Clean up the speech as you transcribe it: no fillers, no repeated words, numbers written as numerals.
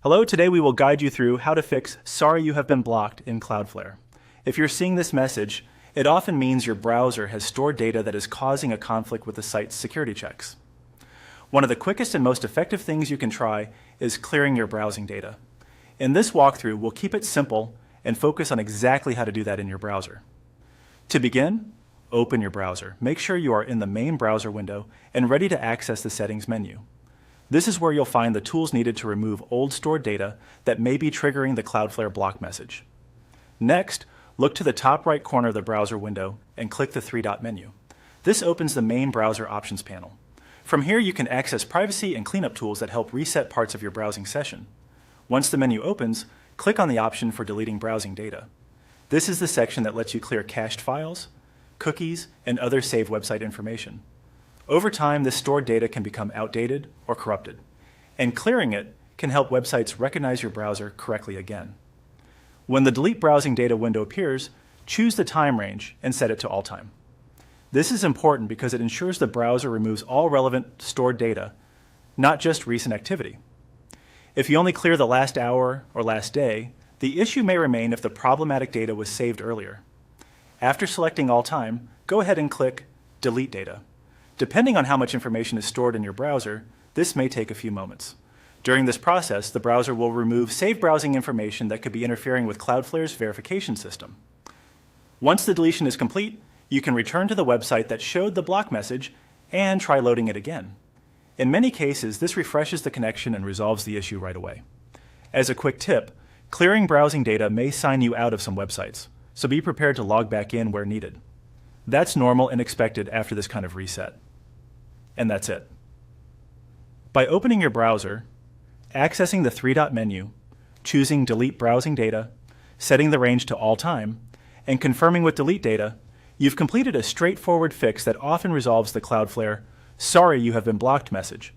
Hello, today we will guide you through how to fix "Sorry you have been blocked" in Cloudflare. If you're seeing this message, it often means your browser has stored data that is causing a conflict with the site's security checks. One of the quickest and most effective things you can try is clearing your browsing data. In this walkthrough, we'll keep it simple and focus on exactly how to do that in your browser. To begin, open your browser. Make sure you are in the main browser window and ready to access the settings menu. This is where you'll find the tools needed to remove old stored data that may be triggering the Cloudflare block message. Next, look to the top right corner of the browser window and click the three-dot menu. This opens the main browser options panel. From here, you can access privacy and cleanup tools that help reset parts of your browsing session. Once the menu opens, click on the option for deleting browsing data. This is the section that lets you clear cached files, cookies, and other saved website information. Over time, this stored data can become outdated or corrupted, and clearing it can help websites recognize your browser correctly again. When the Delete Browsing Data window appears, choose the time range and set it to all time. This is important because it ensures the browser removes all relevant stored data, not just recent activity. If you only clear the last hour or last day, the issue may remain if the problematic data was saved earlier. After selecting all time, go ahead and click Delete Data. Depending on how much information is stored in your browser, this may take a few moments. During this process, the browser will remove saved browsing information that could be interfering with Cloudflare's verification system. Once the deletion is complete, you can return to the website that showed the block message and try loading it again. In many cases, this refreshes the connection and resolves the issue right away. As a quick tip, clearing browsing data may sign you out of some websites, so be prepared to log back in where needed. That's normal and expected after this kind of reset. And that's it. By opening your browser, accessing the three-dot menu, choosing Delete Browsing Data, setting the range to all time, and confirming with Delete Data, you've completed a straightforward fix that often resolves the Cloudflare "Sorry you have been blocked" message.